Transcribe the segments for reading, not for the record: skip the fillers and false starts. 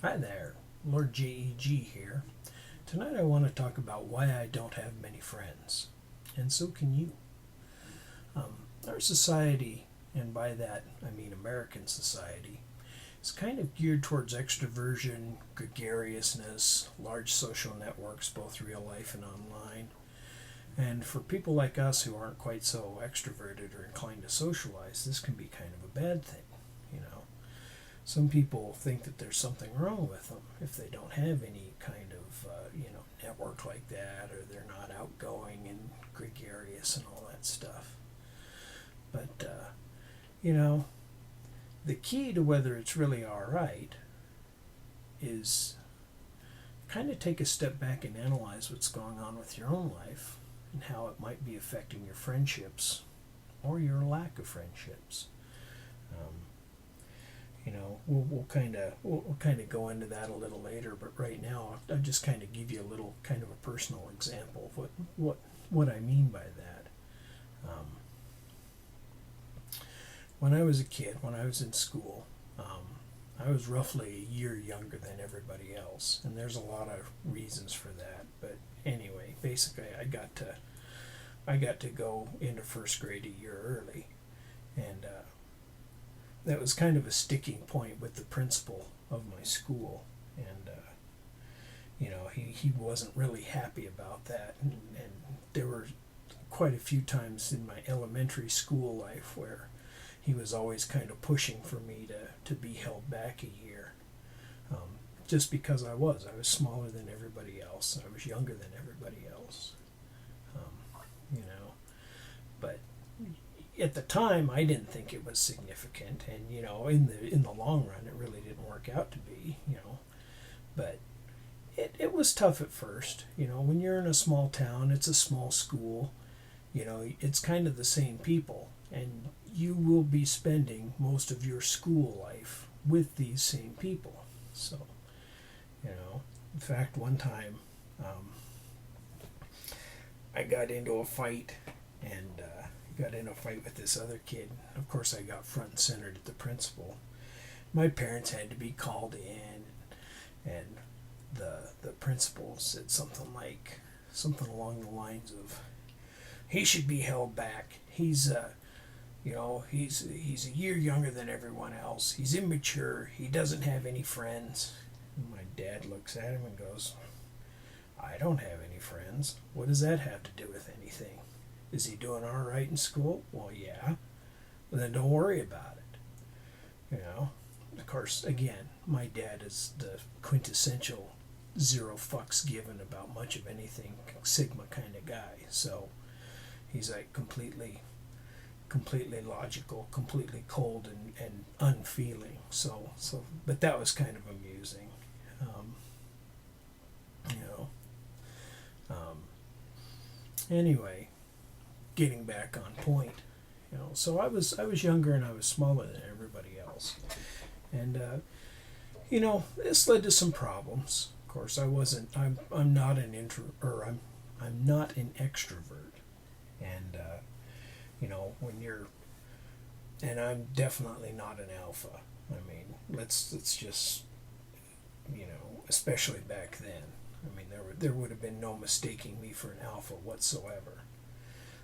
Hi there, Lord JEG here. Tonight I want to talk about why I don't have many friends, and so can you. Our society, and by that I mean American society, is kind of geared towards extroversion, gregariousness, large social networks, both real life and online. And for people like us who aren't quite so extroverted or inclined to socialize, this can be kind of a bad thing, you know. Some people think that there's something wrong with them if they don't have any kind of network like that, or they're not outgoing and gregarious and all that stuff. But you know, the key to whether it's really all right is kind of take a step back and analyze what's going on with your own life and how it might be affecting your friendships or your lack of friendships. Um, we'll kind of go into that a little later, but right now I'll just kind of give you a little kind of a personal example of what I mean by that. Um, when I was a kid, when I was in school, I was roughly a year younger than everybody else, and there's a lot of reasons for that. But anyway, basically, I got to go into first grade a year early, and that was kind of a sticking point with the principal of my school, and he wasn't really happy about that, and there were quite a few times in my elementary school life where he was always kind of pushing for me to be held back a year, just because I was smaller than everybody else, I was younger than everybody else, um, you know, but at the time I didn't think it was significant, and in the long run it really didn't work out to be, but it was tough at first. When you're in a small town, it's a small school, it's kind of the same people, and you will be spending most of your school life with these same people. So in fact, one time, I got into a fight, and got in a fight with this other kid. Of course, I got front and centered at the principal. My parents had to be called in, and the principal said something along the lines of, he should be held back. He's he's a year younger than everyone else. He's immature. He doesn't have any friends. And my dad looks at him and goes, I don't have any friends. What does that have to do with anything? Is he doing all right in school? Well, yeah. Well, then don't worry about it. Of course, again, my dad is the quintessential zero fucks given about much of anything, Sigma kind of guy. So he's like completely logical, completely cold and unfeeling. But that was kind of amusing. Um, you know. Anyway, getting back on point. So I was younger and I was smaller than everybody else, and this led to some problems. Of course, I'm not an I'm not an extrovert, and when you're, and I'm definitely not an alpha. I mean, let's just, especially back then. I mean, there would have been no mistaking me for an alpha whatsoever.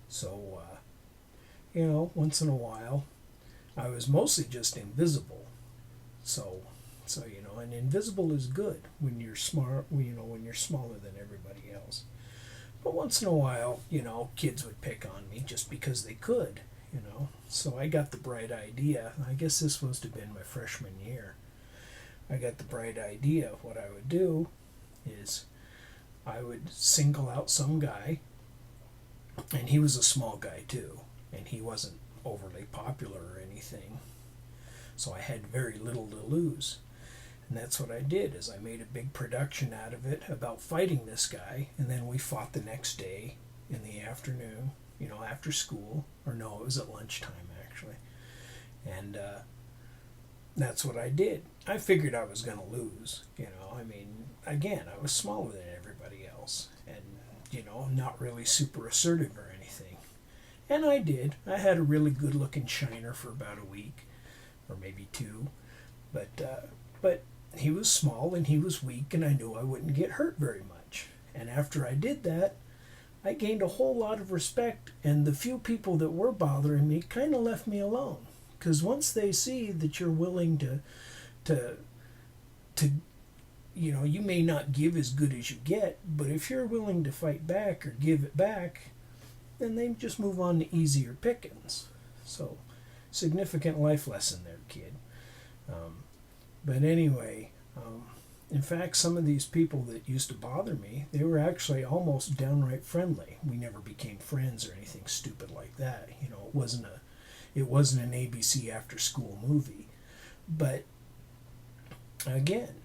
So, once in a while, I was mostly just invisible. So, and invisible is good when you're smart. When you're smaller than everybody else. But once in a while, kids would pick on me just because they could. So I got the bright idea. I guess this must have been my freshman year. I got the bright idea of what I would do is I would single out some guy, and he was a small guy too, and he wasn't overly popular or anything, so I had very little to lose. And that's what I did, is I made a big production out of it about fighting this guy, and then we fought the next day in the afternoon, after school, or no, it was at lunchtime actually, and that's what I did. I figured I was going to lose, I mean, again, I was smaller than everybody else, and, not really super assertive or anything. And I did. I had a really good looking shiner for about a week, or maybe two. But he was small and he was weak, and I knew I wouldn't get hurt very much. And after I did that, I gained a whole lot of respect, and the few people that were bothering me kind of left me alone. Because once they see that you're willing to, you may not give as good as you get, but if you're willing to fight back or give it back, then they just move on to easier pickings. So, significant life lesson there, kid. But anyway, in fact, some of these people that used to bother me, they were actually almost downright friendly. We never became friends or anything stupid like that. It wasn't an ABC after school movie. But again,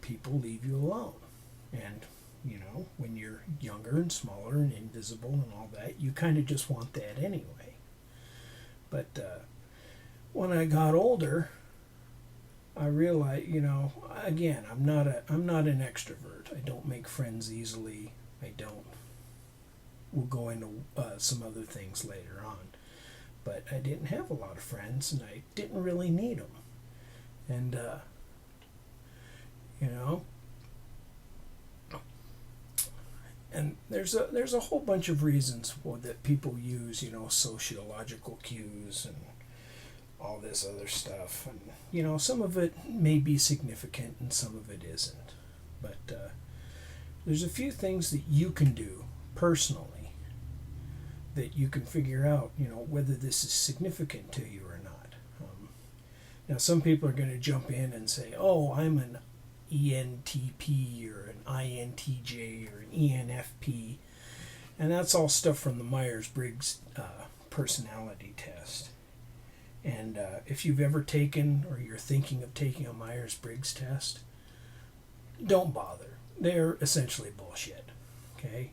people leave you alone. And, when you're younger and smaller and invisible and all that, you kind of just want that anyway. But when I got older, I realized, again, I'm not an extrovert. I don't make friends easily. We'll go into some other things later on. But I didn't have a lot of friends, and I didn't really need them. And, and there's a whole bunch of reasons that people use, sociological cues and all this other stuff, and some of it may be significant and some of it isn't, but there's a few things that you can do personally that you can figure out whether this is significant to you or not. Now some people are going to jump in and say, oh, I'm an ENTP or an INTJ or an ENFP, and that's all stuff from the Myers-Briggs personality test. And if you've ever taken or you're thinking of taking a Myers-Briggs test, don't bother. They're essentially bullshit. Okay?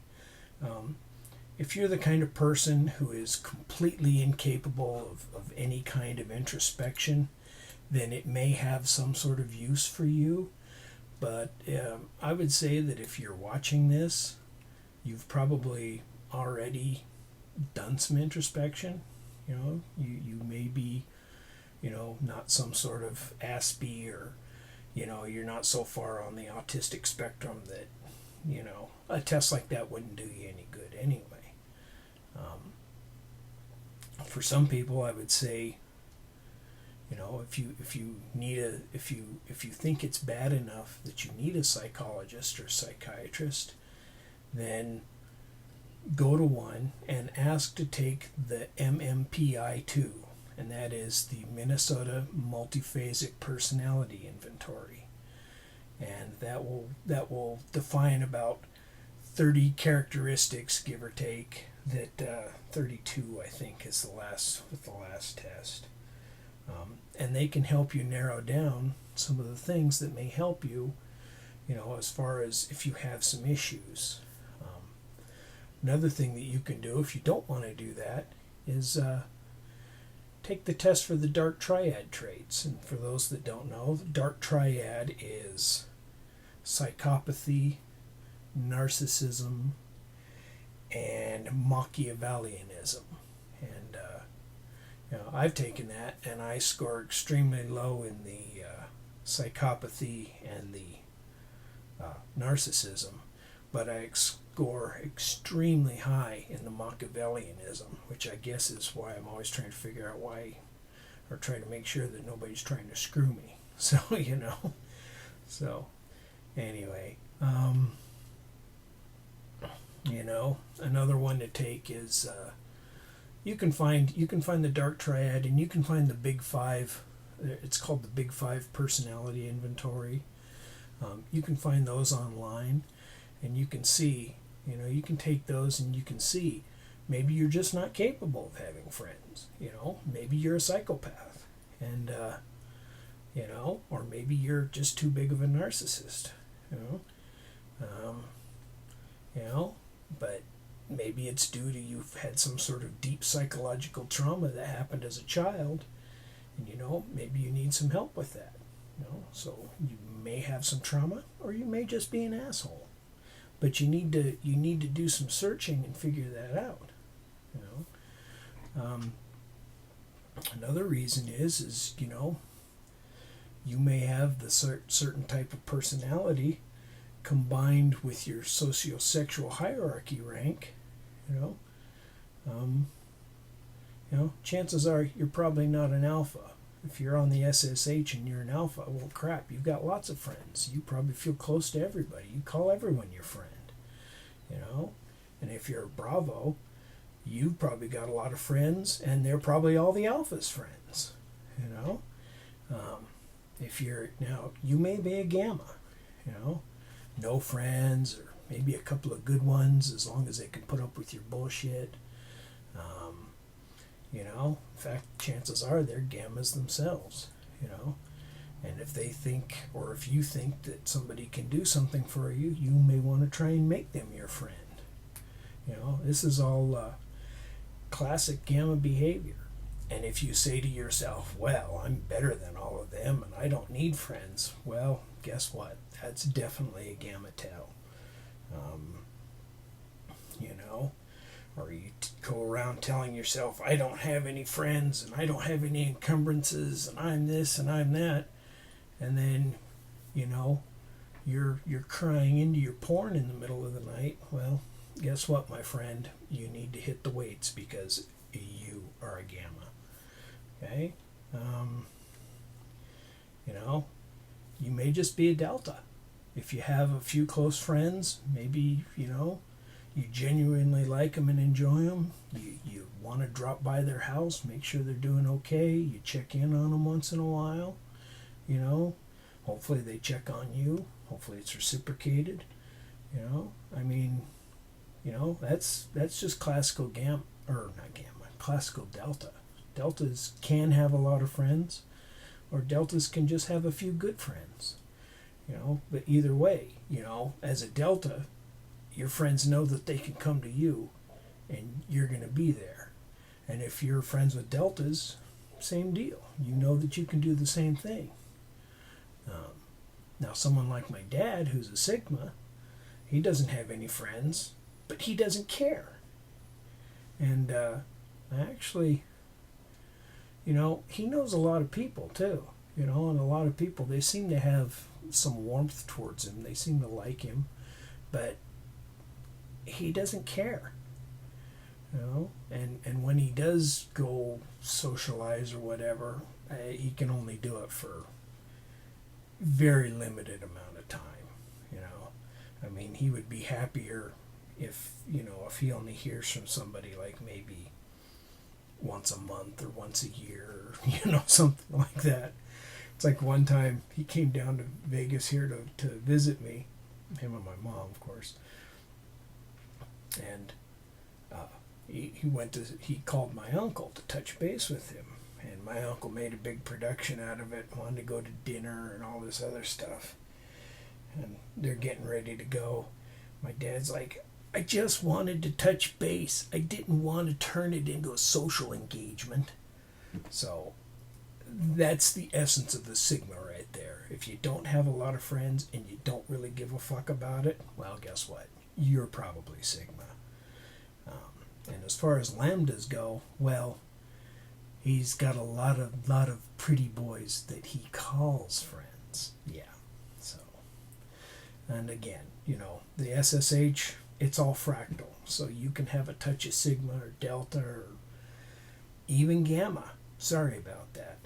If you're the kind of person who is completely incapable of any kind of introspection, then it may have some sort of use for you. But I would say that if you're watching this, you've probably already done some introspection. You may be, not some sort of Aspie, or, you're not so far on the autistic spectrum that, a test like that wouldn't do you any good anyway. For some people, I would say, if you think it's bad enough that you need a psychologist or psychiatrist, then go to one and ask to take the MMPI-2, and that is the Minnesota Multiphasic Personality Inventory, and that will define about 30 characteristics, give or take. That 32, I think, is the last test, and they can help you narrow down some of the things that may help you, as far as if you have some issues. Another thing that you can do if you don't want to do that is take the test for the dark triad traits. And for those that don't know, the dark triad is psychopathy, narcissism, and Machiavellianism. And I've taken that, and I score extremely low in the psychopathy and the narcissism, but I score extremely high in the Machiavellianism, which I guess is why I'm always trying to figure out why, or trying to make sure that nobody's trying to screw me. So, so anyway, another one to take is you can find the dark triad, and you can find the big five. It's called the Big Five Personality Inventory. You can find those online, and you can see, you can take those and you can see maybe you're just not capable of having friends. Maybe you're a psychopath, and or maybe you're just too big of a narcissist. But maybe it's due to you've had some sort of deep psychological trauma that happened as a child, and maybe you need some help with that. So you may have some trauma, or you may just be an asshole, but you need to do some searching and figure that out. Another reason is you may have the certain type of personality combined with your sociosexual hierarchy rank, you know. Chances are you're probably not an alpha. If you're on the SSH and you're an alpha, well, crap, you've got lots of friends. You probably feel close to everybody. You call everyone your friend, you know. And if you're a Bravo, you've probably got a lot of friends, and they're probably all the alpha's friends, you know. If you're, now, you may be a Gamma, you know, no friends, or maybe a couple of good ones, as long as they can put up with your bullshit. You know, in fact, chances are they're Gammas themselves, you know. And if they think, or if you think that somebody can do something for you, you may want to try and make them your friend. You know, this is all classic Gamma behavior. And if you say to yourself, well, I'm better than all of them and I don't need friends, well, guess what? That's definitely a Gamma tell. You know, or you go around telling yourself, I don't have any friends and I don't have any encumbrances and I'm this and I'm that. And then, you know, you're crying into your porn in the middle of the night. Well, guess what, my friend? You need to hit the weights because you are a Gamma. Okay? You know, you may just be a Delta. If you have a few close friends, maybe, you know, you genuinely like them and enjoy them. You want to drop by their house, make sure they're doing okay. You check in on them once in a while. You know, hopefully they check on you. Hopefully it's reciprocated. You know, I mean, you know, that's just classical Gamma, or not Gamma, classical Delta. Deltas can have a lot of friends, or Deltas can just have a few good friends. You know, but either way, you know, as a Delta, your friends know that they can come to you and you're going to be there. And if you're friends with Deltas, same deal. You know that you can do the same thing. Now, someone like my dad, who's a Sigma, he doesn't have any friends, but he doesn't care. And actually, you know, he knows a lot of people too. You know, and a lot of people, they seem to have some warmth towards him. They seem to like him. But he doesn't care, you know, and when he does go socialize or whatever, he can only do it for very limited amount of time, you know. I mean, he would be happier if, you know, if he only hears from somebody like maybe once a month or once a year, or, you know, something like that. It's like one time he came down to Vegas here to visit me, him and my mom, of course. And he called my uncle to touch base with him, and my uncle made a big production out of it, wanted to go to dinner and all this other stuff, and they're getting ready to go. My dad's like, I just wanted to touch base. I didn't want to turn it into a social engagement. So that's the essence of the Sigma right there. If you don't have a lot of friends and you don't really give a fuck about it, well, guess what? You're probably Sigma. And as far as Lambdas go, well, he's got a lot of pretty boys that he calls friends. Yeah. So, and again, you know, the SSH, it's all fractal. So you can have a touch of Sigma or Delta or even Gamma. Sorry about that.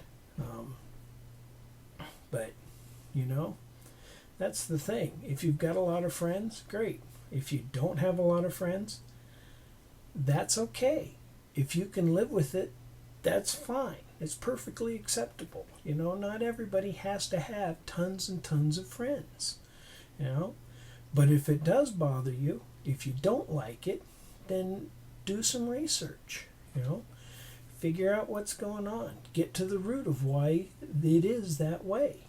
But, you know, that's the thing. If you've got a lot of friends, great. If you don't have a lot of friends, that's okay. If you can live with it, that's fine. It's perfectly acceptable. You know, not everybody has to have tons and tons of friends. You know, but if it does bother you, if you don't like it, then do some research. You know, figure out what's going on. Get to the root of why it is that way.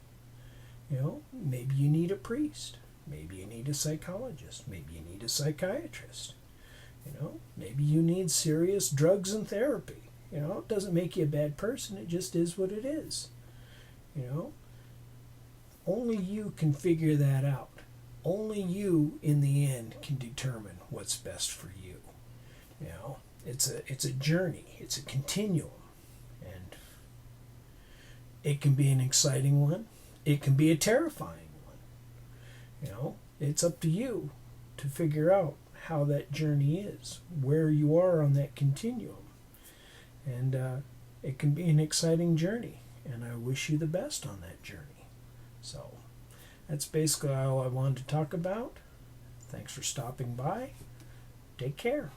You know, maybe you need a priest. Maybe you need a psychologist. Maybe you need a psychiatrist. You know, maybe you need serious drugs and therapy. You know, it doesn't make you a bad person. It just is what it is. You know, only you can figure that out. Only you, in the end, can determine what's best for you. You know, it's a journey. It's a continuum. And it can be an exciting one. it can be a terrifying one. It's up to you to figure out how that journey is, where you are on that continuum. And it can be an exciting journey, and I wish you the best on that journey. So that's basically all I wanted to talk about. Thanks for stopping by. Take care.